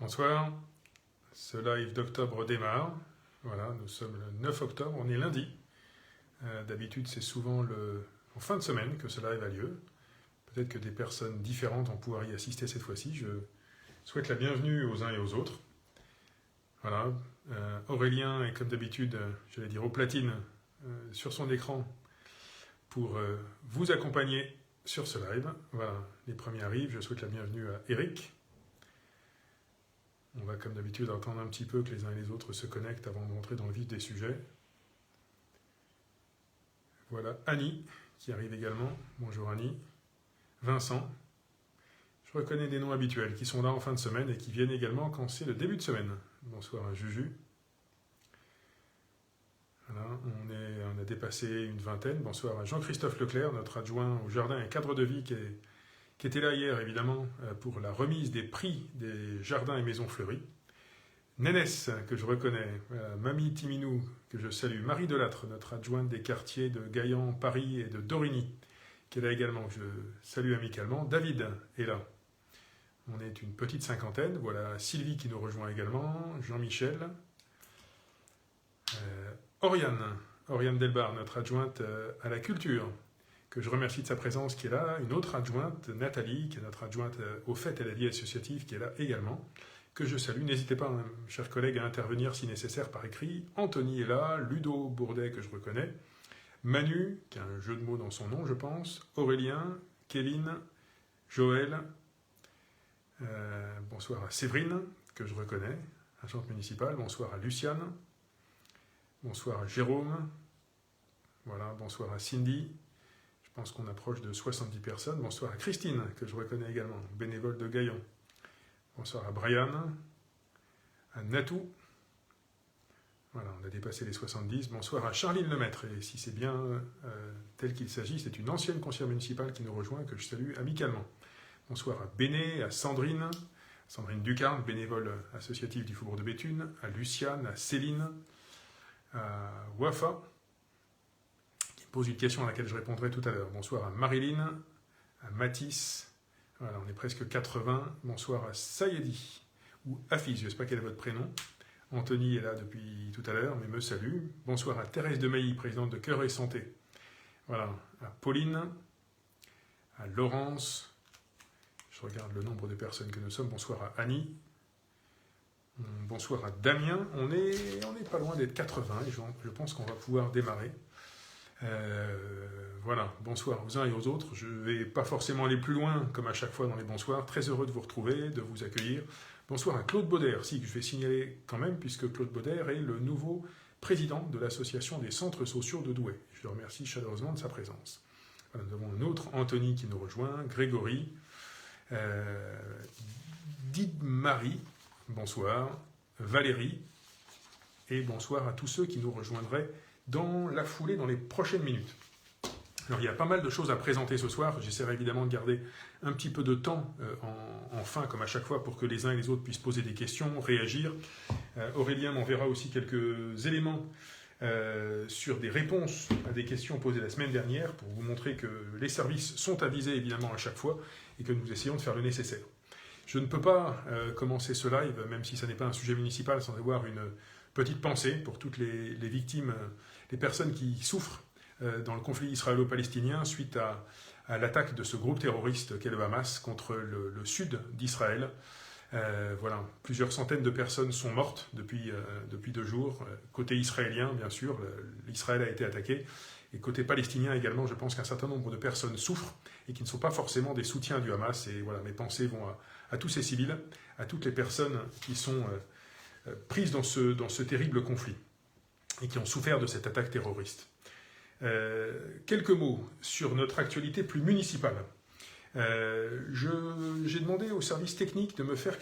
Bonsoir, ce live d'octobre démarre. Voilà, nous sommes le 9 octobre, on est lundi. D'habitude, c'est souvent en fin de semaine que ce live a lieu. Peut-être que des personnes différentes vont pouvoir y assister cette fois-ci. Je souhaite la bienvenue aux uns et aux autres. Voilà, Aurélien est comme d'habitude, j'allais dire aux platines, sur son écran pour vous accompagner sur ce live. Voilà, les premiers arrivent. Je souhaite la bienvenue à Eric. On va comme d'habitude attendre un petit peu que les uns et les autres se connectent avant de rentrer dans le vif des sujets. Voilà Annie qui arrive également. Bonjour Annie. Vincent. Je reconnais des noms habituels qui sont là en fin de semaine et qui viennent également quand c'est le début de semaine. Bonsoir à Juju. Voilà, on a dépassé une vingtaine. Bonsoir à Jean-Christophe Leclerc, notre adjoint au jardin et cadre de vie qui était là hier, évidemment, pour la remise des prix des jardins et maisons fleuries. Nénès, que je reconnais, Mamie Timinou, que je salue, Marie Delattre, notre adjointe des quartiers de Gaillan, Paris et de Dorigny, qui est là également, que je salue amicalement. David est là. On est une petite cinquantaine. Voilà Sylvie qui nous rejoint également, Jean-Michel. Oriane Delbar, notre adjointe à la culture, que je remercie de sa présence, qui est là. Une autre adjointe, Nathalie, qui est notre adjointe aux fêtes et à la vie associative, qui est là également, que je salue. N'hésitez pas, hein, chers collègues, à intervenir si nécessaire par écrit. Anthony est là, Ludo Bourdet, que je reconnais, Manu, qui a un jeu de mots dans son nom, je pense, Aurélien, Kevin, Joël, bonsoir à Séverine, que je reconnais, agente municipale, bonsoir à Luciane, bonsoir à Jérôme, voilà, bonsoir à Cindy. Je pense qu'on approche de 70 personnes. Bonsoir à Christine, que je reconnais également, bénévole de Gaillon. Bonsoir à Brian, à Natou. Voilà, on a dépassé les 70. Bonsoir à Charline Lemaître. Et si c'est bien tel qu'il s'agit, c'est une ancienne conseillère municipale qui nous rejoint, que je salue amicalement. Bonsoir à Béné, à Sandrine Ducarne, bénévole associative du Faubourg de Béthune, à Luciane, à Céline, à Wafa, pose une question à laquelle je répondrai tout à l'heure. Bonsoir à Marilyn, à Mathis, voilà, on est presque 80. Bonsoir à Sayedi, ou Afis, je ne sais pas quel est votre prénom. Anthony est là depuis tout à l'heure, mais me salue. Bonsoir à Thérèse Demailly, présidente de Cœur et Santé. Voilà, à Pauline, à Laurence, je regarde le nombre de personnes que nous sommes. Bonsoir à Annie. Bonsoir à Damien. On est pas loin d'être 80, et je pense qu'on va pouvoir démarrer. Voilà, bonsoir aux uns et aux autres. Je ne vais pas forcément aller plus loin, comme à chaque fois dans les bonsoirs. Très heureux de vous retrouver, de vous accueillir. Bonsoir à Claude Bauder, si, que je vais signaler quand même, puisque Claude Bauder est le nouveau président de l'association des centres sociaux de Douai. Je le remercie chaleureusement de sa présence. Voilà, nous avons un autre Anthony qui nous rejoint, Grégory, Dide-Marie, bonsoir, Valérie, et bonsoir à tous ceux qui nous rejoindraient dans la foulée, dans les prochaines minutes. Alors, il y a pas mal de choses à présenter ce soir. J'essaierai évidemment de garder un petit peu de temps en fin, comme à chaque fois, pour que les uns et les autres puissent poser des questions, réagir. Aurélien m'enverra aussi quelques éléments sur des réponses à des questions posées la semaine dernière, pour vous montrer que les services sont avisés, évidemment, à chaque fois, et que nous essayons de faire le nécessaire. Je ne peux pas commencer ce live, même si ce n'est pas un sujet municipal, sans avoir une petite pensée pour toutes les victimes, les personnes qui souffrent dans le conflit israélo-palestinien suite à l'attaque de ce groupe terroriste qu'est le Hamas contre le sud d'Israël. Voilà, plusieurs centaines de personnes sont mortes depuis 2 jours. Côté israélien, bien sûr, l'Israël a été attaqué. Et côté palestinien également, je pense qu'un certain nombre de personnes souffrent et qui ne sont pas forcément des soutiens du Hamas. Et voilà, mes pensées vont à tous ces civils, à toutes les personnes qui sont prises dans ce terrible conflit et qui ont souffert de cette attaque terroriste. Quelques mots sur notre actualité plus municipale. J'ai demandé au service technique de me faire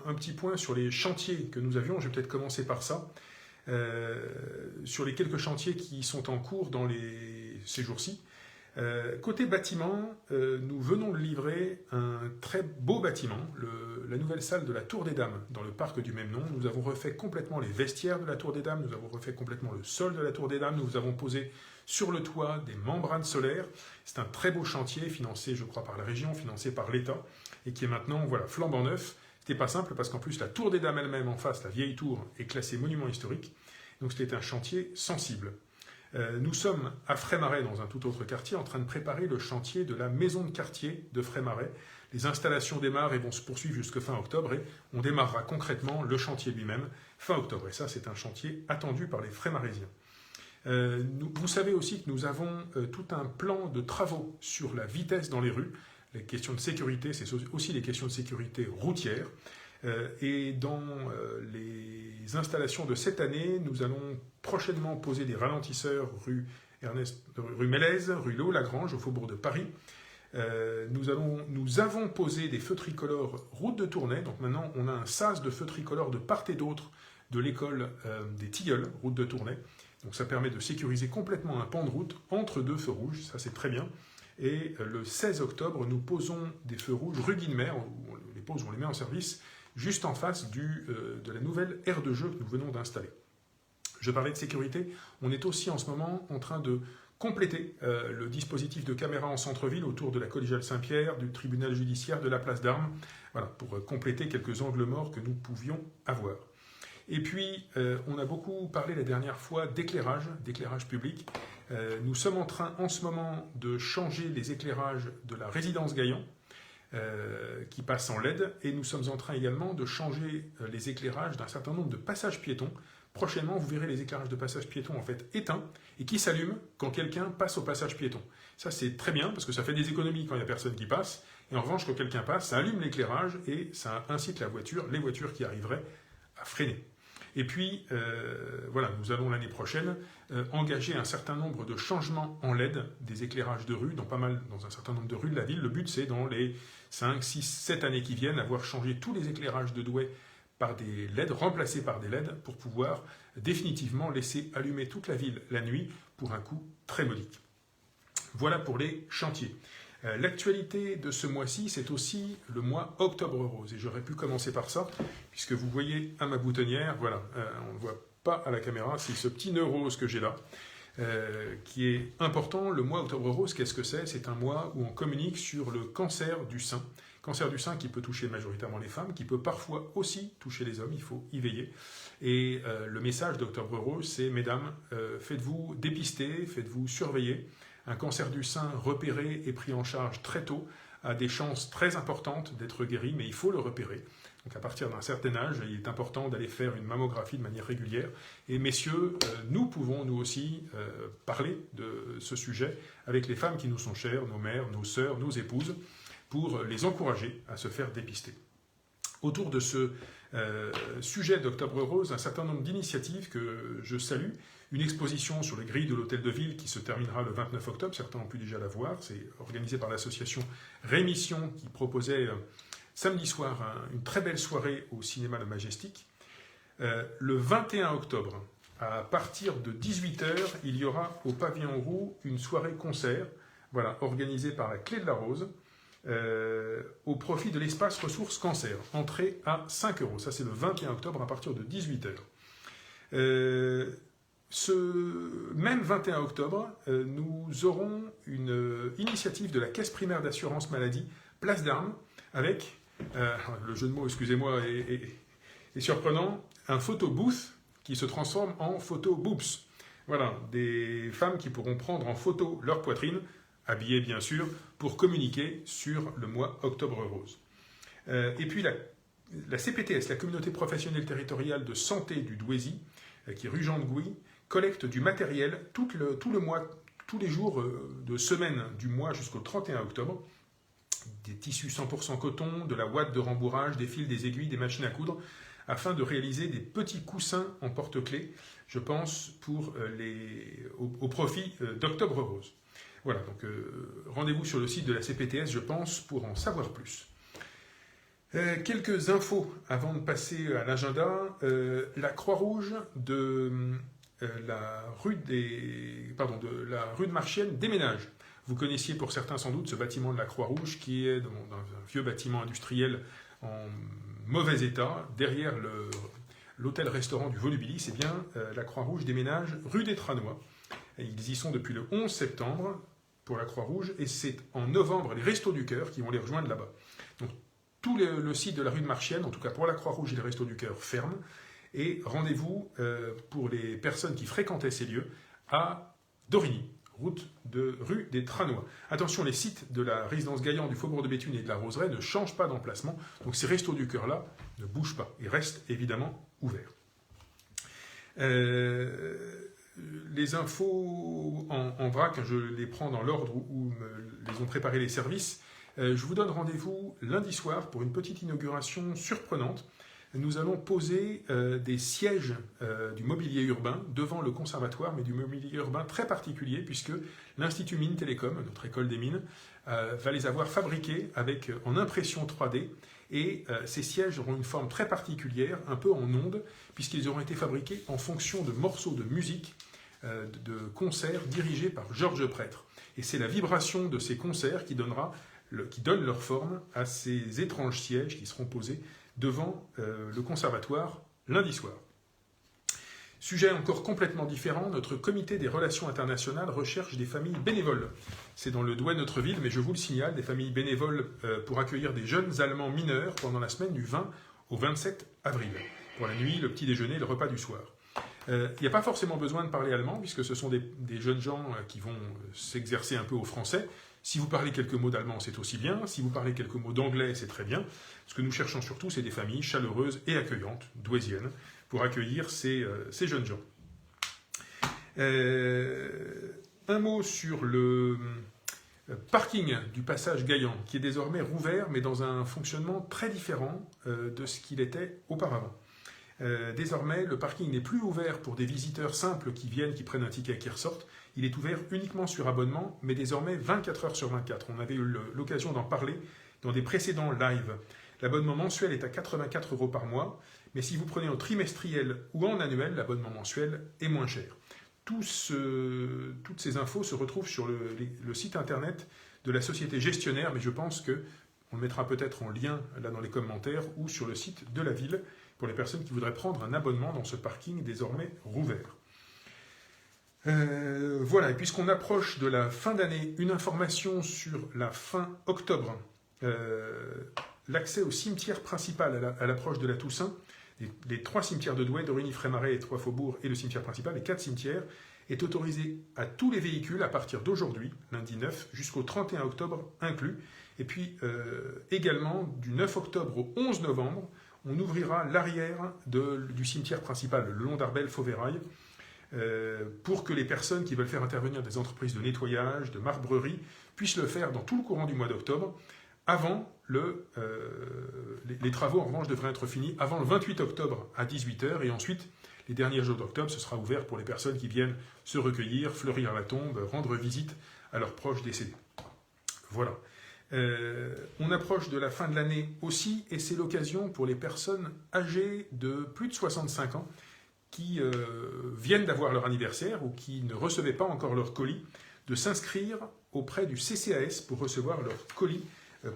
un petit point sur les chantiers que nous avions. Je vais peut-être commencer par ça. Sur les quelques chantiers qui sont en cours ces jours-ci. Côté bâtiment, nous venons de livrer un très beau bâtiment, la nouvelle salle de la Tour des Dames, dans le parc du même nom. Nous avons refait complètement les vestiaires de la Tour des Dames, nous avons refait complètement le sol de la Tour des Dames, nous avons posé sur le toit des membranes solaires. C'est un très beau chantier, financé, je crois, par la région, financé par l'État, et qui est maintenant, voilà, flambant neuf. C'était pas simple parce qu'en plus la tour des Dames elle-même en face, la vieille tour, est classée monument historique. Donc c'était un chantier sensible. Nous sommes à Frémarais, dans un tout autre quartier, en train de préparer le chantier de la maison de quartier de Frémarais. Les installations démarrent et vont se poursuivre jusqu'à fin octobre et on démarrera concrètement le chantier lui-même fin octobre. Et ça, c'est un chantier attendu par les Frémaraisiens. Vous savez aussi que nous avons tout un plan de travaux sur la vitesse dans les rues. Les questions de sécurité, c'est aussi des questions de sécurité routière. Et dans les installations de cette année, nous allons prochainement poser des ralentisseurs rue Mélèze, rue Léo-Lagrange, au faubourg de Paris. Nous avons posé des feux tricolores route de Tournai. Donc maintenant, on a un sas de feux tricolores de part et d'autre de l'école des Tilleuls, route de Tournai. Donc ça permet de sécuriser complètement un pan de route entre deux feux rouges. Ça, c'est très bien. Et le 16 octobre, nous posons des feux rouges rue Guilmer. On les met en service juste en face de la nouvelle aire de jeu que nous venons d'installer. Je parlais de sécurité, on est aussi en ce moment en train de compléter le dispositif de caméras en centre-ville autour de la collégiale Saint-Pierre, du tribunal judiciaire, de la place d'Armes, voilà, pour compléter quelques angles morts que nous pouvions avoir. Et puis, on a beaucoup parlé la dernière fois d'éclairage public. Nous sommes en train en ce moment de changer les éclairages de la résidence Gaillan, qui passe en LED, et nous sommes en train également de changer les éclairages d'un certain nombre de passages piétons. Prochainement, vous verrez les éclairages de passage piéton en fait éteints et qui s'allument quand quelqu'un passe au passage piéton. Ça, c'est très bien parce que ça fait des économies quand il n'y a personne qui passe. Et en revanche, quand quelqu'un passe, ça allume l'éclairage et ça incite les voitures qui arriveraient à freiner. Et puis, voilà, nous allons l'année prochaine engager un certain nombre de changements en LED des éclairages de rue dans un certain nombre de rues de la ville. Le but, c'est dans les 5, 6, 7 années qui viennent, avoir changé tous les éclairages de Douai par des LED, remplacés par des LED, pour pouvoir définitivement laisser allumer toute la ville la nuit pour un coût très modique. Voilà pour les chantiers. L'actualité de ce mois-ci, c'est aussi le mois Octobre Rose. Et j'aurais pu commencer par ça, puisque vous voyez à ma boutonnière, voilà, on ne le voit pas à la caméra, c'est ce petit nœud rose que j'ai là, qui est important. Le mois Octobre Rose, qu'est-ce que c'est? C'est un mois où on communique sur le cancer du sein. Cancer du sein qui peut toucher majoritairement les femmes, qui peut parfois aussi toucher les hommes, il faut y veiller. Et le message d'Octobre Rose, c'est, mesdames, faites-vous dépister, faites-vous surveiller. Un cancer du sein repéré et pris en charge très tôt a des chances très importantes d'être guéri, mais il faut le repérer. Donc à partir d'un certain âge, il est important d'aller faire une mammographie de manière régulière. Et messieurs, nous pouvons nous aussi parler de ce sujet avec les femmes qui nous sont chères, nos mères, nos sœurs, nos épouses, pour les encourager à se faire dépister. Autour de ce sujet d'Octobre Rose, un certain nombre d'initiatives que je salue. Une exposition sur les grilles de l'Hôtel de Ville qui se terminera le 29 octobre, certains ont pu déjà la voir, c'est organisé par l'association Rémission qui proposait samedi soir une très belle soirée au cinéma Le Majestic. Le 21 octobre, à partir de 18h, il y aura au Pavillon Roux une soirée-concert, voilà, organisée par la Clé de la Rose, au profit de l'espace ressources cancer. Entrée à 5 €. Ça, c'est le 21 octobre à partir de 18h. Ce même 21 octobre, nous aurons une initiative de la Caisse primaire d'assurance maladie, Place d'Armes, avec, le jeu de mots, excusez-moi, est surprenant, un photo booth qui se transforme en photo boobs. Voilà, des femmes qui pourront prendre en photo leur poitrine, habillées bien sûr, pour communiquer sur le mois Octobre Rose. Et puis la CPTS, la Communauté professionnelle territoriale de santé du Douaisis, qui est rue Jean de Gouy, collecte du matériel tout le mois, tous les jours de semaine du mois jusqu'au 31 octobre. Des tissus 100% coton, de la ouate de rembourrage, des fils, des aiguilles, des machines à coudre, afin de réaliser des petits coussins en porte-clés, je pense, au profit d'Octobre Rose. Voilà, donc rendez-vous sur le site de la CPTS, je pense, pour en savoir plus. Quelques infos avant de passer à l'agenda. La Croix-Rouge de la rue de Marchienne déménage. Vous connaissiez pour certains sans doute ce bâtiment de la Croix-Rouge qui est dans un vieux bâtiment industriel en mauvais état, derrière l'hôtel-restaurant du Volubilis. Eh bien, la Croix-Rouge déménage rue des Tranois. Ils y sont depuis le 11 septembre pour la Croix-Rouge et c'est en novembre les Restos du Cœur qui vont les rejoindre là-bas. Donc, tout le site de la rue de Marchienne, en tout cas pour la Croix-Rouge et les Restos du Cœur, ferme. Et rendez-vous pour les personnes qui fréquentaient ces lieux à Dorigny, rue des Tranois. Attention, les sites de la résidence Gaillan, du Faubourg de Béthune et de la Roseraie ne changent pas d'emplacement. Donc ces Restos du Cœur-là ne bougent pas et restent évidemment ouverts. Les infos en vrac, je les prends dans l'ordre où me les ont préparés les services. Je vous donne rendez-vous lundi soir pour une petite inauguration surprenante. Nous allons poser des sièges du mobilier urbain devant le conservatoire, mais du mobilier urbain très particulier, puisque l'Institut Mines Télécom, notre école des mines, va les avoir fabriqués en impression 3D. Et ces sièges auront une forme très particulière, un peu en ondes, puisqu'ils auront été fabriqués en fonction de morceaux de musique, de concerts dirigés par Georges Prêtre. Et c'est la vibration de ces concerts qui donne leur forme à ces étranges sièges qui seront posés devant le conservatoire lundi soir. Sujet encore complètement différent, notre comité des relations internationales recherche des familles bénévoles. C'est dans le Douai-Notre-Ville, mais je vous le signale, des familles bénévoles pour accueillir des jeunes Allemands mineurs pendant la semaine du 20 au 27 avril. Pour la nuit, le petit déjeuner et le repas du soir. Il n'y a pas forcément besoin de parler allemand, puisque ce sont des jeunes gens qui vont s'exercer un peu au français. Si vous parlez quelques mots d'allemand, c'est aussi bien. Si vous parlez quelques mots d'anglais, c'est très bien. Ce que nous cherchons surtout, c'est des familles chaleureuses et accueillantes, douaisiennes, pour accueillir ces jeunes gens. Un mot sur le parking du passage Gaillan, qui est désormais rouvert, mais dans un fonctionnement très différent de ce qu'il était auparavant. Désormais, le parking n'est plus ouvert pour des visiteurs simples qui viennent, qui prennent un ticket et qui ressortent. Il est ouvert uniquement sur abonnement, mais désormais 24 heures sur 24. On avait eu l'occasion d'en parler dans des précédents lives. L'abonnement mensuel est à 84 € par mois, mais si vous prenez en trimestriel ou en annuel, l'abonnement mensuel est moins cher. Toutes ces infos se retrouvent sur le site internet de la société gestionnaire, mais je pense qu'on le mettra peut-être en lien là dans les commentaires ou sur le site de la ville pour les personnes qui voudraient prendre un abonnement dans ce parking désormais rouvert. Voilà, et puisqu'on approche de la fin d'année, une information sur la fin octobre. L'accès au cimetière principal à l'approche de la Toussaint, les 3 cimetières de Douai, Dorigny, Frémarais, les 3 faubourgs et le cimetière principal, les 4 cimetières, est autorisé à tous les véhicules à partir d'aujourd'hui, lundi 9, jusqu'au 31 octobre inclus. Et puis également, du 9 octobre au 11 novembre, on ouvrira l'arrière du cimetière principal, le long d'Arbel, Fauvérail, pour que les personnes qui veulent faire intervenir des entreprises de nettoyage, de marbrerie, puissent le faire dans tout le courant du mois d'octobre. Avant les travaux, en revanche, devraient être finis avant le 28 octobre à 18 h. Et ensuite, les derniers jours d'octobre, ce sera ouvert pour les personnes qui viennent se recueillir, fleurir la tombe, rendre visite à leurs proches décédés. Voilà. On approche de la fin de l'année aussi, et c'est l'occasion pour les personnes âgées de plus de 65 ans qui viennent d'avoir leur anniversaire ou qui ne recevaient pas encore leur colis, de s'inscrire auprès du CCAS pour recevoir leur colis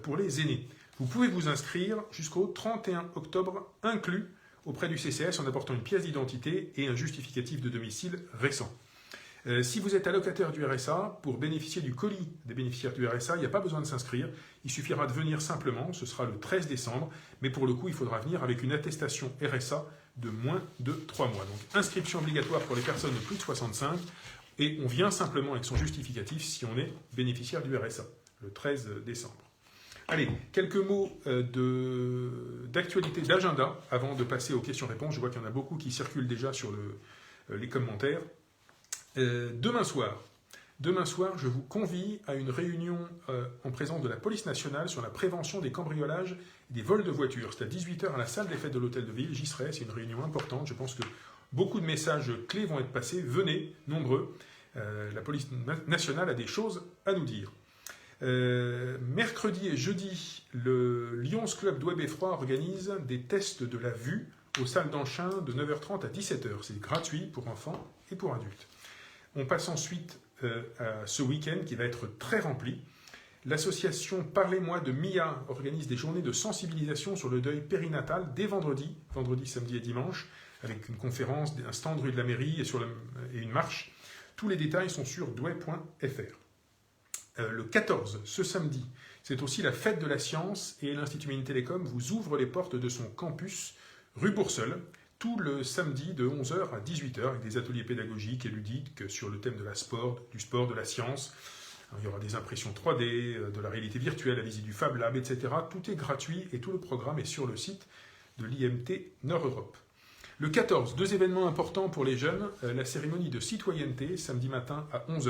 pour les aînés. Vous pouvez vous inscrire jusqu'au 31 octobre inclus auprès du CCAS en apportant une pièce d'identité et un justificatif de domicile récent. Si vous êtes allocataire du RSA, pour bénéficier du colis des bénéficiaires du RSA, il n'y a pas besoin de s'inscrire. Il suffira de venir simplement, ce sera le 13 décembre, mais pour le coup, il faudra venir avec une attestation RSA de moins de 3 mois. Donc, inscription obligatoire pour les personnes de plus de 65, et on vient simplement avec son justificatif si on est bénéficiaire du RSA, le 13 décembre. Allez, quelques mots d'actualité, d'agenda, avant de passer aux questions-réponses. Je vois qu'il y en a beaucoup qui circulent déjà sur les commentaires. Demain soir, je vous convie à une réunion en présence de la police nationale sur la prévention des cambriolages et des vols de voitures. C'est à 18 h à la salle des fêtes de l'Hôtel de Ville. J'y serai, c'est une réunion importante. Je pense que beaucoup de messages clés vont être passés. Venez, nombreux. La police nationale a des choses à nous dire. Mercredi et jeudi, le Lions Club Douai Beffroi organise des tests de la vue aux salles d'Anchin de 9 h 30 à 17 h. C'est gratuit pour enfants et pour adultes. On passe ensuite à ce week-end qui va être très rempli. L'association Parlez-moi de MIA organise des journées de sensibilisation sur le deuil périnatal dès vendredi, samedi et dimanche, avec une conférence, un stand rue de la mairie et une marche. Tous les détails sont sur douai.fr. Le 14, ce samedi, C'est aussi la fête de la science et l'Institut Mines Télécom vous ouvre les portes de son campus rue Bourseul, tout le samedi de 11 h à 18 h avec des ateliers pédagogiques et ludiques sur le thème du sport, de la science. Il y aura des impressions 3D, de la réalité virtuelle, la visite du Fab Lab, etc. Tout est gratuit et tout le programme est sur le site de l'IMT Nord-Europe. Le 14, 2 événements importants pour les jeunes. La cérémonie de citoyenneté, samedi matin à 11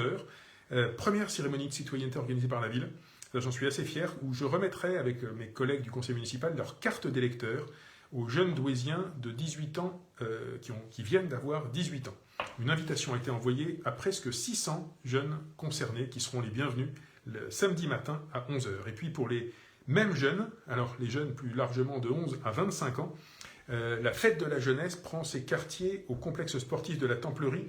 h. Première cérémonie de citoyenneté organisée par la ville. J'en suis assez fier, où je remettrai avec mes collègues du conseil municipal leur carte d'électeur aux jeunes douésiens de 18 ans qui viennent d'avoir 18 ans. Une invitation a été envoyée à presque 600 jeunes concernés qui seront les bienvenus le samedi matin à 11 h. Et puis pour les mêmes jeunes, alors les jeunes plus largement de 11 à 25 ans, la fête de la jeunesse prend ses quartiers au complexe sportif de la Templerie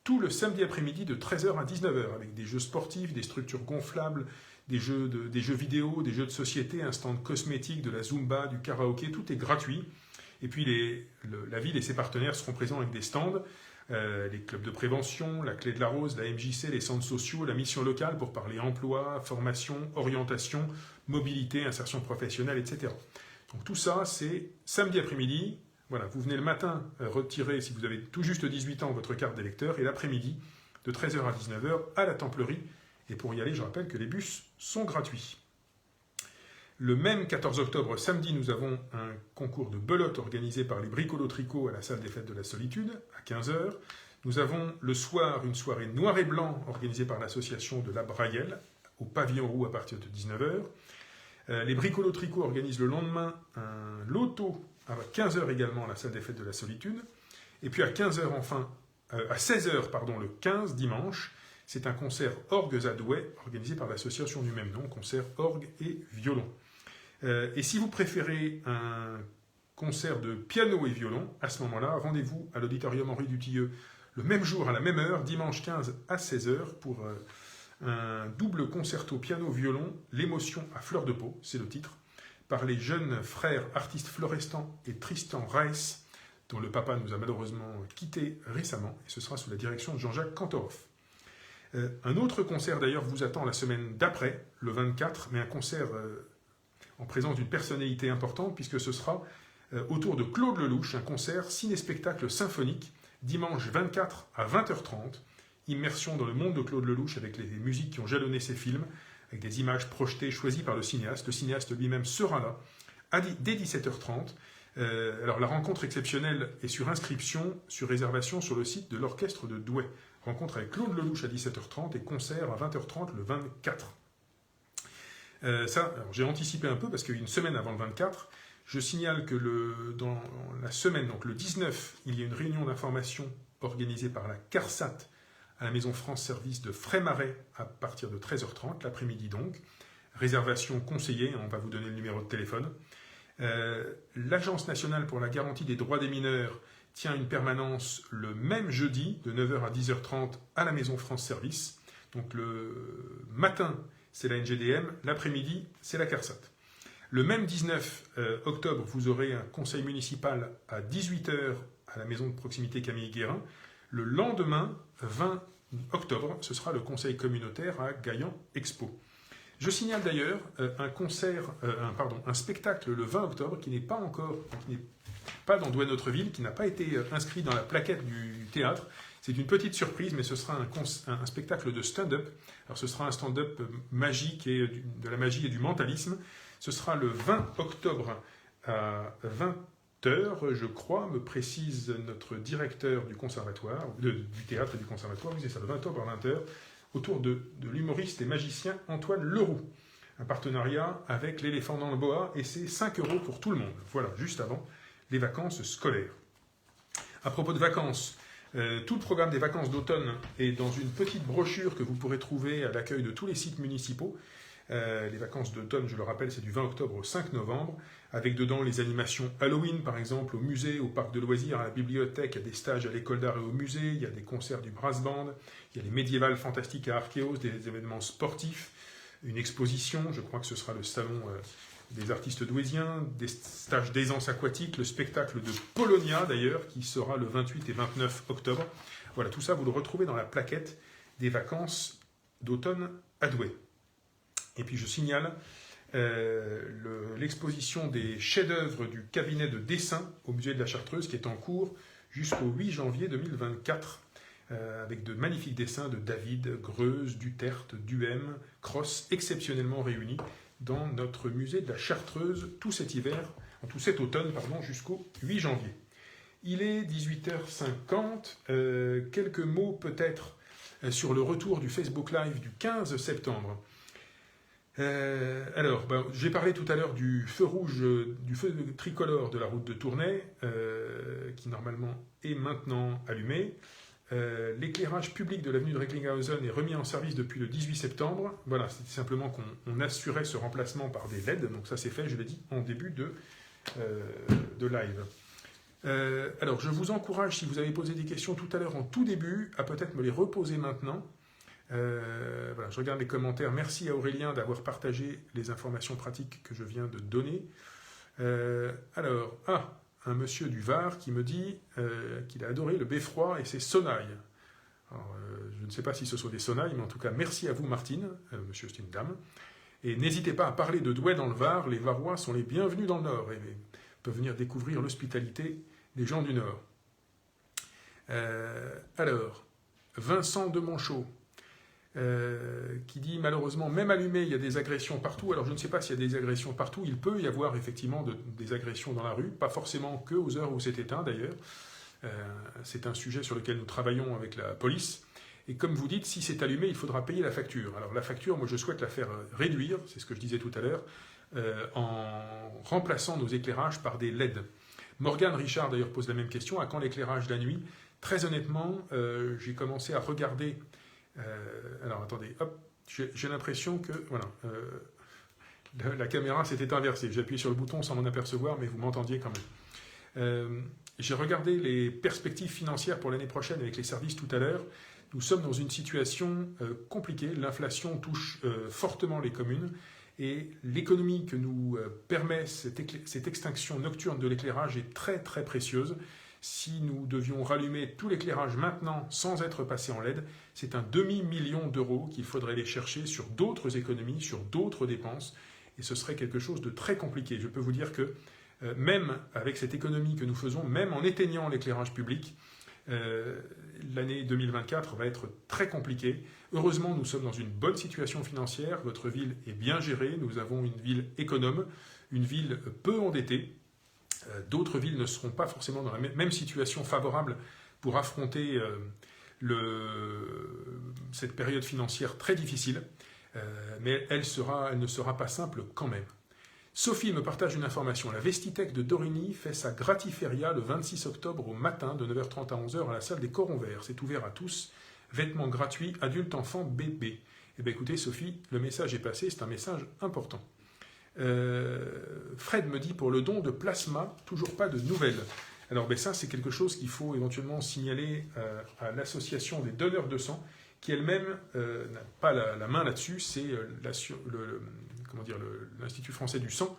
tout le samedi après-midi de 13 h à 19 h avec des jeux sportifs, des structures gonflables, des jeux vidéo, des jeux de société, un stand cosmétique, de la Zumba, du karaoké, tout est gratuit. Et puis la ville et ses partenaires seront présents avec des stands, les clubs de prévention, la Clé de la Rose, la MJC, les centres sociaux, la mission locale pour parler emploi, formation, orientation, mobilité, insertion professionnelle, etc. Donc tout ça, c'est samedi après-midi. Voilà, vous venez le matin retirer, si vous avez tout juste 18 ans, votre carte d'électeur, et l'après-midi, de 13 h à 19 h, à la Templerie. Et pour y aller, je rappelle que les bus sont gratuits. Le même 14 octobre, samedi, nous avons un concours de belote organisé par les Bricolo-Tricot à la salle des fêtes de la Solitude, à 15 h. Nous avons le soir une soirée noir et blanc organisée par l'association de la Brayelle, au Pavillon Roux à partir de 19 h. Les Bricolo-Tricot organisent le lendemain un loto à 15 h également à la salle des fêtes de la Solitude. Et puis à 15 h enfin, à 16 h pardon, le 15 dimanche, c'est un concert orgues à Douai organisé par l'association du même nom, concert orgue et violon. Et si vous préférez un concert de piano et violon, à ce moment-là, rendez-vous à l'auditorium Henri Dutilleux le même jour, à la même heure, dimanche 15 à 16 h, pour un double concerto piano-violon, l'émotion à fleur de peau, c'est le titre, par les jeunes frères artistes Florestan et Tristan Reiss, dont le papa nous a malheureusement quittés récemment, et ce sera sous la direction de Jean-Jacques Cantoroff. Un autre concert d'ailleurs vous attend la semaine d'après, le 24, mais un concert en présence d'une personnalité importante, puisque ce sera autour de Claude Lelouch, un concert ciné-spectacle symphonique, dimanche 24 à 20 h 30, immersion dans le monde de Claude Lelouch avec les musiques qui ont jalonné ses films, avec des images projetées choisies par le cinéaste. Le cinéaste lui-même sera là, dès 17 h 30. Alors la rencontre exceptionnelle est sur inscription, sur réservation sur le site de l'orchestre de Douai. Rencontre avec Claude Lelouch à 17 h 30 et concert à 20 h 30 le 24. J'ai anticipé un peu parce qu'une semaine avant le 24, je signale que dans la semaine, donc le 19, il y a une réunion d'information organisée par la CARSAT à la Maison France Service de Frémarais à partir de 13 h 30, l'après-midi donc. Réservation conseillée, on va vous donner le numéro de téléphone. L'Agence nationale pour la garantie des droits des mineurs tient une permanence le même jeudi de 9 h à 10 h 30 à la Maison France Service. Donc le matin, c'est la NGDM, l'après-midi, c'est la CARSAT. Le même 19 octobre, vous aurez un conseil municipal à 18 h à la maison de proximité Camille Guérin. Le lendemain, 20 octobre, ce sera le conseil communautaire à Gaillan Expo. Je signale d'ailleurs un spectacle le 20 octobre qui n'est pas dans Douai Notre-Ville, qui n'a pas été inscrit dans la plaquette du théâtre. C'est une petite surprise, mais ce sera un spectacle de stand-up. Alors ce sera un stand-up magique et de la magie et du mentalisme. Ce sera le 20 octobre à 20 h, je crois, me précise notre directeur du conservatoire, du théâtre et du conservatoire. Oui, c'est ça, le 20 octobre à 20 h, autour de l'humoriste et magicien Antoine Leroux. Un partenariat avec l'Éléphant dans le Bois, et c'est 5 € pour tout le monde. Voilà, juste avant les vacances scolaires. À propos de vacances, tout le programme des vacances d'automne est dans une petite brochure que vous pourrez trouver à l'accueil de tous les sites municipaux. Les vacances d'automne, je le rappelle, c'est du 20 octobre au 5 novembre, avec dedans les animations Halloween, par exemple, au musée, au parc de loisirs, à la bibliothèque, il y a des stages à l'école d'art et au musée, il y a des concerts du Brass Band, il y a les médiévales fantastiques à Archéos, des événements sportifs, une exposition, je crois que ce sera le salon des artistes douésiens, des stages d'aisance aquatique, le spectacle de Polonia d'ailleurs, qui sera le 28 et 29 octobre. Voilà, tout ça, vous le retrouvez dans la plaquette des vacances d'automne à Douai. Et puis je signale l'exposition des chefs-d'œuvre du cabinet de dessin au musée de la Chartreuse qui est en cours jusqu'au 8 janvier 2024, avec de magnifiques dessins de David, Greuze, Duterte, Duhem, Cross, exceptionnellement réunis dans notre musée de la Chartreuse tout cet automne, jusqu'au 8 janvier. Il est 18h50, quelques mots peut-être sur le retour du Facebook Live du 15 septembre. J'ai parlé tout à l'heure du feu rouge, du feu tricolore de la route de Tournai, qui normalement est maintenant allumé. L'éclairage public de l'avenue de Recklinghausen est remis en service depuis le 18 septembre. Voilà, c'était simplement qu'on assurait ce remplacement par des LED, donc ça c'est fait, je l'ai dit, en début de live. Je vous encourage, si vous avez posé des questions tout à l'heure en tout début, à peut-être me les reposer maintenant. Je regarde les commentaires. Merci à Aurélien d'avoir partagé les informations pratiques que je viens de donner. Un monsieur du Var qui me dit qu'il a adoré le beffroi et ses sonnailles. Alors, je ne sais pas si ce sont des sonnailles, mais en tout cas, merci à vous, Martine. Monsieur, c'est une dame. Et n'hésitez pas à parler de Douai dans le Var. Les Varois sont les bienvenus dans le Nord et peuvent venir découvrir l'hospitalité des gens du Nord. Vincent de Monchaux, qui dit malheureusement, même allumé, il y a des agressions partout. Alors je ne sais pas s'il y a des agressions partout, il peut y avoir effectivement des agressions dans la rue, pas forcément que aux heures où c'est éteint d'ailleurs. C'est un sujet sur lequel nous travaillons avec la police. Et comme vous dites, si c'est allumé, il faudra payer la facture. Alors la facture, moi je souhaite la faire réduire, c'est ce que je disais tout à l'heure, en remplaçant nos éclairages par des LED. Morgane Richard d'ailleurs pose la même question, à quand l'éclairage de la nuit? Très honnêtement, j'ai commencé à regarder... j'ai l'impression que la caméra s'était inversée. J'ai appuyé sur le bouton sans m'en apercevoir, mais vous m'entendiez quand même. J'ai regardé les perspectives financières pour l'année prochaine avec les services tout à l'heure. Nous sommes dans une situation compliquée. L'inflation touche fortement les communes et l'économie que nous permet cette extinction nocturne de l'éclairage est très très précieuse. Si nous devions rallumer tout l'éclairage maintenant sans être passé en LED, c'est un demi-million d'euros qu'il faudrait aller chercher sur d'autres économies, sur d'autres dépenses, et ce serait quelque chose de très compliqué. Je peux vous dire que même avec cette économie que nous faisons, même en éteignant l'éclairage public, l'année 2024 va être très compliquée. Heureusement, nous sommes dans une bonne situation financière, votre ville est bien gérée, nous avons une ville économe, une ville peu endettée. D'autres villes ne seront pas forcément dans la même situation favorable pour affronter cette période financière très difficile, mais elle ne sera pas simple quand même. Sophie me partage une information. La Vestitech de Dorigny fait sa gratiféria le 26 octobre au matin de 9h30 à 11h à la salle des Corons Verts. C'est ouvert à tous. Vêtements gratuits, adultes, enfants, bébés. Eh bien écoutez Sophie, le message est passé, c'est un message important. Fred me dit pour le don de plasma, toujours pas de nouvelles. Alors ça c'est quelque chose qu'il faut éventuellement signaler à l'association des donneurs de sang qui elle-même n'a pas la main là-dessus, c'est l'Institut français du sang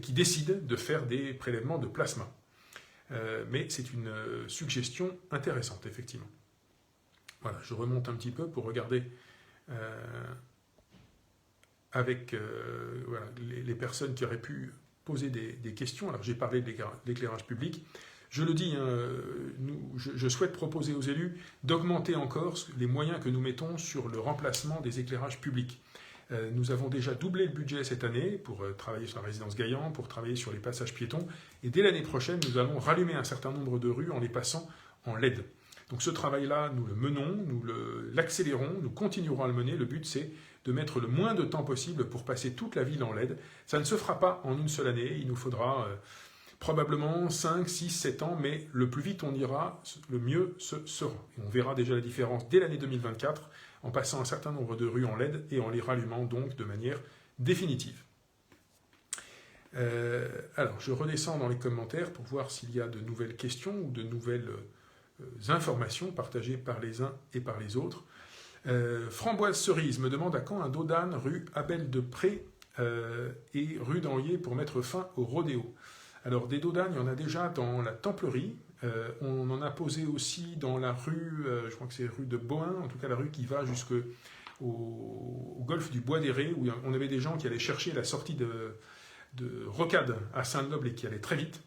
qui décide de faire des prélèvements de plasma. Mais c'est une suggestion intéressante effectivement. Voilà, je remonte un petit peu pour regarder avec les personnes qui auraient pu poser des questions. Alors j'ai parlé de l'éclairage public. Je le dis, je souhaite proposer aux élus d'augmenter encore les moyens que nous mettons sur le remplacement des éclairages publics. Nous avons déjà doublé le budget cette année pour travailler sur la résidence Gaillan, pour travailler sur les passages piétons. Et dès l'année prochaine, nous allons rallumer un certain nombre de rues en les passant en LED. Donc ce travail-là, nous le menons, nous l'accélérons, nous continuerons à le mener. Le but, c'est de mettre le moins de temps possible pour passer toute la ville en LED. Ça ne se fera pas en une seule année. Il nous faudra probablement 5, 6, 7 ans, mais le plus vite on ira, le mieux ce sera. Et on verra déjà la différence dès l'année 2024 en passant un certain nombre de rues en LED et en les rallumant donc de manière définitive. Alors, je redescends dans les commentaires pour voir s'il y a de nouvelles questions ou de nouvelles informations partagées par les uns et par les autres. Framboise Cerise me demande à quand un dos d'âne rue Abel de Pré et rue d'Anlier pour mettre fin au rodéo. Alors des dos d'âne, il y en a déjà dans la Templerie, on en a posé aussi dans la rue, je crois que c'est rue de Bohain, en tout cas la rue qui va jusqu'au au golfe du Bois des Rés, où on avait des gens qui allaient chercher la sortie de Rocade à Saint-Noble et qui allaient très vite.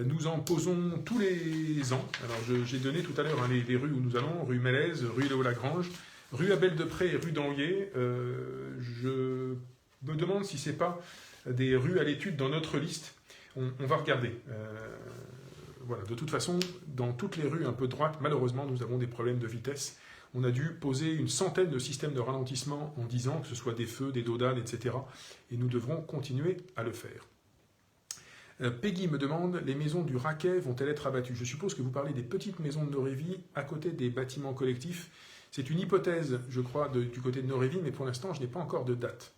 Nous en posons tous les ans. Alors j'ai donné tout à l'heure les rues où nous allons, rue Mélèze, rue Léo-Lagrange, rue Abel-Depré et rue d'Anguier. Je me demande si ce n'est pas des rues à l'étude dans notre liste. On va regarder. Voilà. De toute façon, dans toutes les rues un peu droites, malheureusement, nous avons des problèmes de vitesse. On a dû poser une centaine de systèmes de ralentissement en 10 ans, que ce soit des feux, des dodanes, etc. Et nous devrons continuer à le faire. Peggy me demande, les maisons du Raquet vont-elles être abattues? Je suppose que vous parlez des petites maisons de Norévie à côté des bâtiments collectifs. C'est une hypothèse, je crois, du côté de Norévie, mais pour l'instant, je n'ai pas encore de date.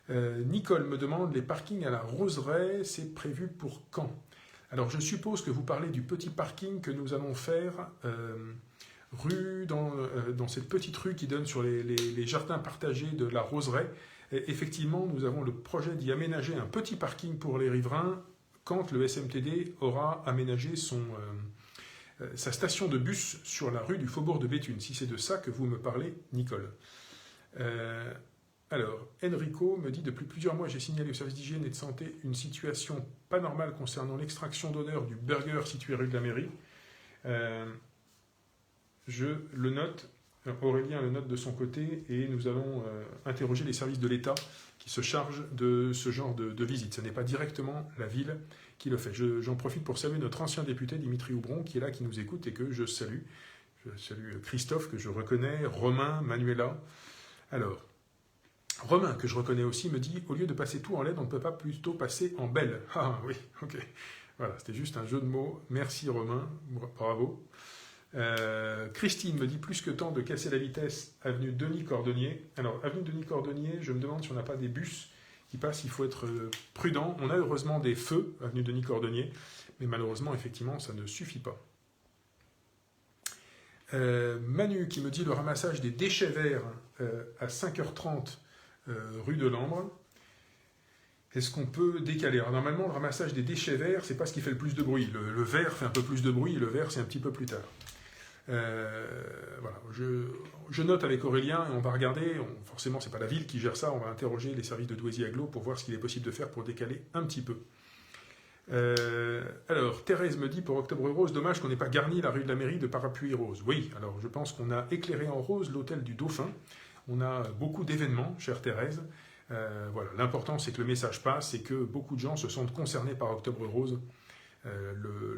Nicole me demande, les parkings à la Roseraie, c'est prévu pour quand? Alors, je suppose que vous parlez du petit parking que nous allons faire dans cette petite rue qui donne sur les jardins partagés de la Roseraie. Et effectivement, nous avons le projet d'y aménager un petit parking pour les riverains quand le SMTD aura aménagé sa station de bus sur la rue du Faubourg de Béthune, si c'est de ça que vous me parlez, Nicole. Alors, Enrico me dit, depuis plusieurs mois, j'ai signalé au service d'hygiène et de santé une situation pas normale concernant l'extraction d'odeur du burger situé rue de la Mairie. Je le note, Aurélien le note de son côté, et nous allons interroger les services de l'État qui se chargent de ce genre de visite. Ce n'est pas directement la ville qui le fait. J'en profite pour saluer notre ancien député, Dimitri Houbron, qui est là, qui nous écoute et que je salue. Je salue Christophe, que je reconnais, Romain, Manuela. Alors, Romain, que je reconnais aussi, me dit, au lieu de passer tout en LED, on ne peut pas plutôt passer en belle. Ah oui, ok. Voilà, c'était juste un jeu de mots. Merci Romain, bravo. Christine me dit, plus que temps de casser la vitesse, avenue Denis Cordonnier. Alors, avenue Denis Cordonnier, je me demande si on n'a pas des bus qui passent, il faut être prudent. On a heureusement des feux, avenue Denis Cordonnier, mais malheureusement, effectivement, ça ne suffit pas. Manu qui me dit, le ramassage des déchets verts à 5h30, rue de Lambre. Est-ce qu'on peut décaler? Alors, normalement, le ramassage des déchets verts, c'est pas ce qui fait le plus de bruit. Le vert fait un peu plus de bruit, et le vert, c'est un petit peu plus tard. Voilà, je note avec Aurélien et on va regarder. Forcément, c'est pas la ville qui gère ça. On va interroger les services de Douaisis-Aglo pour voir ce qu'il est possible de faire pour décaler un petit peu. Alors, Thérèse me dit, pour Octobre Rose, dommage qu'on n'ait pas garni la rue de la Mairie de parapluies roses. Oui, alors je pense qu'on a éclairé en rose l'hôtel du Dauphin. On a beaucoup d'événements, chère Thérèse. Voilà, l'important, c'est que le message passe et que beaucoup de gens se sentent concernés par Octobre Rose.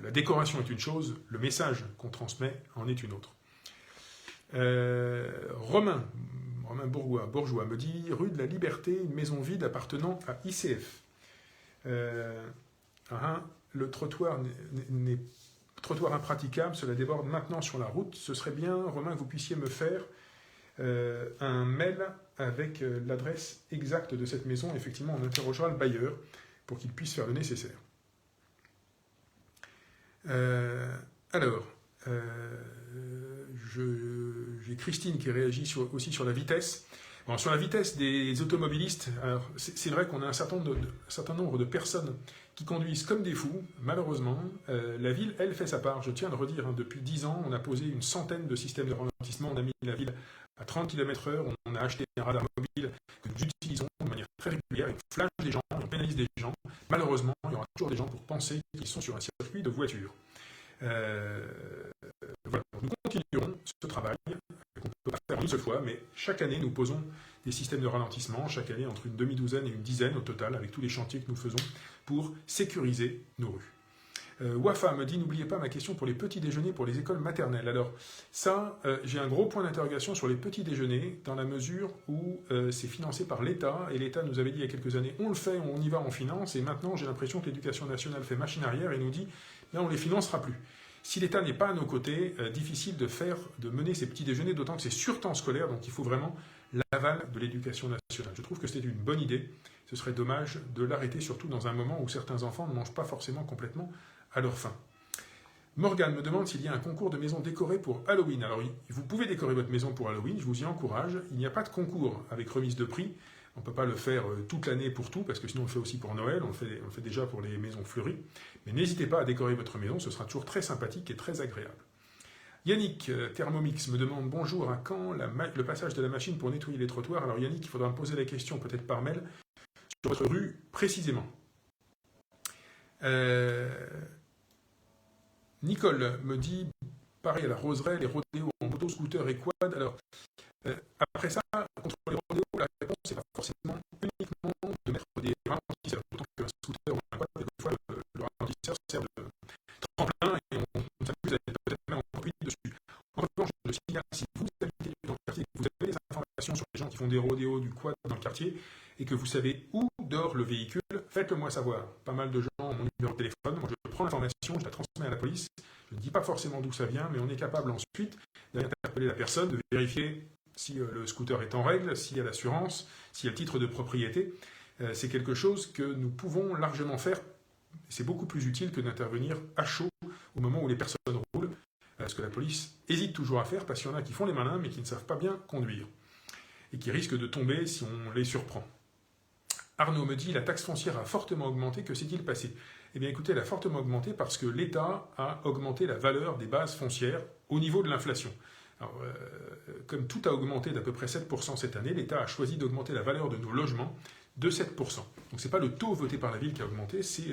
La décoration est une chose, le message qu'on transmet en est une autre. Romain Bourgeois me dit, rue de la Liberté, une maison vide appartenant à ICF. Le trottoir n'est trottoir impraticable, cela déborde maintenant sur la route. Ce serait bien, Romain, que vous puissiez me faire un mail avec l'adresse exacte de cette maison. Effectivement, on interrogera le bailleur pour qu'il puisse faire le nécessaire. J'ai Christine qui réagit aussi sur la vitesse. Bon, sur la vitesse des automobilistes, c'est vrai qu'on a un certain nombre de personnes qui conduisent comme des fous. Malheureusement, la ville, elle, fait sa part. Je tiens à le redire, depuis 10 ans, on a posé une centaine de systèmes de ralentissement. On a mis la ville à 30 km/h. On a acheté un radar mobile que nous utilisons de manière très régulière. On flash des gens, on pénalise des gens. Malheureusement, il y aura toujours des gens pour penser qu'ils sont sur un circuit de voiture. Voilà. Nous continuerons ce travail qu'on ne peut pas faire en une seule fois, mais chaque année nous posons des systèmes de ralentissement, chaque année entre une demi-douzaine et une dizaine au total, avec tous les chantiers que nous faisons pour sécuriser nos rues. Wafa me dit, n'oubliez pas ma question pour les petits déjeuners pour les écoles maternelles. Alors ça, j'ai un gros point d'interrogation sur les petits déjeuners, dans la mesure où c'est financé par l'État, et l'État nous avait dit il y a quelques années, on le fait, on y va, on finance, et maintenant j'ai l'impression que l'éducation nationale fait machine arrière et nous dit, là on ne les financera plus. Si l'État n'est pas à nos côtés, difficile de mener ces petits déjeuners, d'autant que c'est sur temps scolaire, donc il faut vraiment l'aval de l'éducation nationale. Je trouve que c'était une bonne idée. Ce serait dommage de l'arrêter, surtout dans un moment où certains enfants ne mangent pas forcément complètement à leur faim. Morgane me demande s'il y a un concours de maisons décorées pour Halloween. Alors, vous pouvez décorer votre maison pour Halloween, je vous y encourage. Il n'y a pas de concours avec remise de prix. On ne peut pas le faire toute l'année pour tout, parce que sinon on le fait aussi pour Noël, on le fait déjà pour les maisons fleuries. Mais n'hésitez pas à décorer votre maison, ce sera toujours très sympathique et très agréable. Yannick, Thermomix, me demande bonjour, à quand le passage de la machine pour nettoyer les trottoirs? Alors Yannick, il faudra me poser la question peut-être par mail, sur votre rue précisément. Nicole me dit, pareil à la roseraie, les rodéos en moto, scooter et quad. Alors, après ça, contre les rodéos, la réponse, c'est pas forcément uniquement de mettre des ralentisseurs. D'autant qu'un scooter ou un quad, quelquefois, le ralentisseur sert de tremplin et on s'amuse à peut-être même en appuyer dessus. En revanche, je signale, si vous habitez dans le quartier, que vous avez des informations sur les gens qui font des rodéos, du quad dans le quartier, et que vous savez où dort le véhicule, faites-le moi savoir. Pas mal de gens ont mon numéro de téléphone, moi je prends l'information, je la transmets à la police, je ne dis pas forcément d'où ça vient, mais on est capable ensuite d'aller interpeller la personne, de vérifier si le scooter est en règle, s'il y a l'assurance, s'il y a le titre de propriété. C'est quelque chose que nous pouvons largement faire. C'est beaucoup plus utile que d'intervenir à chaud au moment où les personnes roulent, ce que la police hésite toujours à faire, parce qu'il y en a qui font les malins, mais qui ne savent pas bien conduire, et qui risquent de tomber si on les surprend. Arnaud me dit, la taxe foncière a fortement augmenté, que s'est-il passé? Eh bien écoutez, elle a fortement augmenté parce que l'État a augmenté la valeur des bases foncières au niveau de l'inflation. Alors, comme tout a augmenté d'à peu près 7% cette année, l'État a choisi d'augmenter la valeur de nos logements de 7%. Donc ce n'est pas le taux voté par la ville qui a augmenté, c'est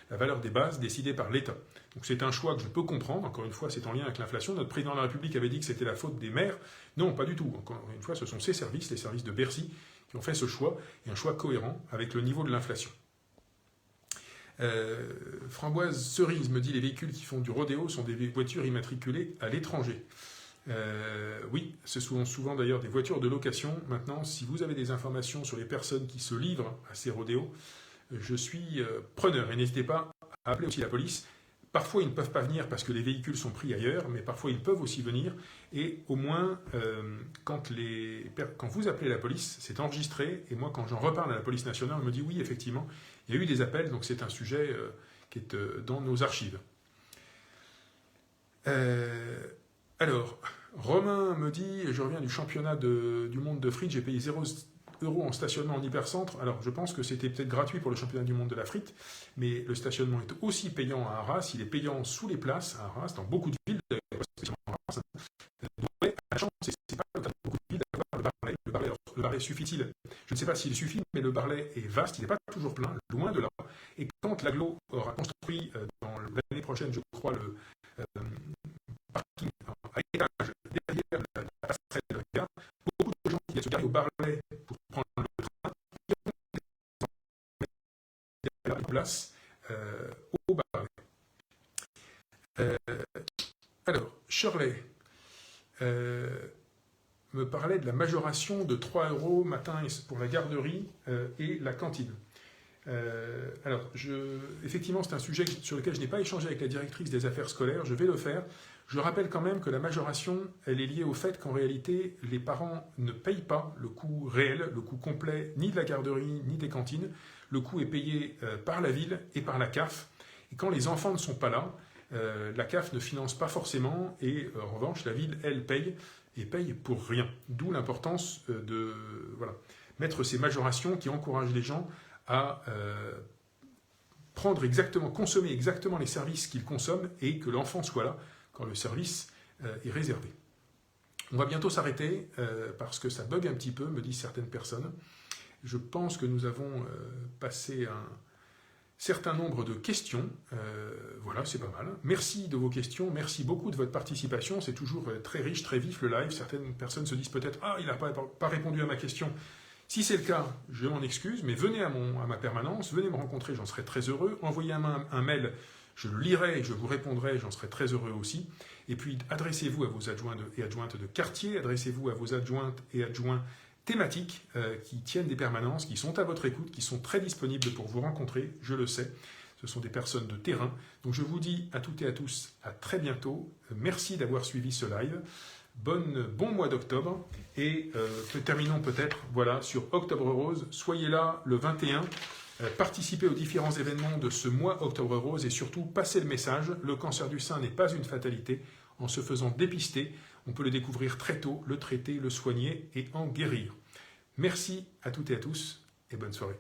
la valeur des bases décidée par l'État. Donc c'est un choix que je peux comprendre, encore une fois c'est en lien avec l'inflation. Notre président de la République avait dit que c'était la faute des maires. Non, pas du tout. Encore une fois, ce sont ces services, les services de Bercy, qui ont fait ce choix, et un choix cohérent avec le niveau de l'inflation. Framboise Cerise me dit, les véhicules qui font du rodéo sont des voitures immatriculées à l'étranger. Oui, ce sont souvent d'ailleurs des voitures de location. Maintenant, si vous avez des informations sur les personnes qui se livrent à ces rodéos, je suis preneur. Et n'hésitez pas à appeler aussi la police. Parfois, ils ne peuvent pas venir parce que les véhicules sont pris ailleurs, mais parfois, ils peuvent aussi venir. Et au moins, quand vous appelez la police, c'est enregistré. Et moi, quand j'en reparle à la police nationale, on me dit oui, effectivement, il y a eu des appels, donc c'est un sujet qui est dans nos archives. Alors, Romain me dit, je reviens du championnat du monde de frite, j'ai payé 0 € en stationnement en hypercentre. Alors, je pense que c'était peut-être gratuit pour le championnat du monde de la frite, mais le stationnement est aussi payant à Arras. Il est payant sous les places à Arras, dans beaucoup de villes, spécialement à Arras. Donc, à la chance, c'est pas le cas de beaucoup de villes d'avoir le Barlet. Le Barlet suffit-il? Je ne sais pas s'il suffit, mais le Barlet est vaste, il n'est pas toujours plein, loin de là. Et quand l'agglo aura construit dans l'année prochaine, je crois, le parking à étage derrière la passerelle de la gare, beaucoup de gens qui viennent se garer au Barlet pour prendre le train, ils ont place au Barlet. Alors, Shirley me parlait de la majoration de 3 € matin pour la garderie et la cantine. Alors, effectivement, c'est un sujet sur lequel je n'ai pas échangé avec la directrice des affaires scolaires, je vais le faire. Je rappelle quand même que la majoration, elle est liée au fait qu'en réalité, les parents ne payent pas le coût réel, le coût complet, ni de la garderie, ni des cantines. Le coût est payé par la ville et par la CAF. Et quand les enfants ne sont pas là, la CAF ne finance pas forcément, et en revanche, la ville, elle, paye, et paye pour rien. D'où l'importance de mettre ces majorations qui encouragent les gens à consommer exactement les services qu'ils consomment et que l'enfant soit là quand le service est réservé. On va bientôt s'arrêter parce que ça bug un petit peu, me disent certaines personnes. Je pense que nous avons passé un certain nombre de questions. Voilà, c'est pas mal. Merci de vos questions, merci beaucoup de votre participation. C'est toujours très riche, très vif le live. Certaines personnes se disent peut-être « Ah, il n'a pas répondu à ma question ». Si c'est le cas, je m'en excuse, mais venez à ma permanence, venez me rencontrer, j'en serai très heureux. Envoyez un mail, je le lirai et je vous répondrai, j'en serai très heureux aussi. Et puis, adressez-vous à vos adjoints et adjointes de quartier, adressez-vous à vos adjointes et adjoints thématiques qui tiennent des permanences, qui sont à votre écoute, qui sont très disponibles pour vous rencontrer, je le sais. Ce sont des personnes de terrain. Donc, je vous dis à toutes et à tous, à très bientôt. Merci d'avoir suivi ce live. Bon mois d'octobre et terminons peut-être sur Octobre Rose. Soyez là le 21, participez aux différents événements de ce mois Octobre Rose et surtout passez le message, le cancer du sein n'est pas une fatalité. En se faisant dépister, on peut le découvrir très tôt, le traiter, le soigner et en guérir. Merci à toutes et à tous et bonne soirée.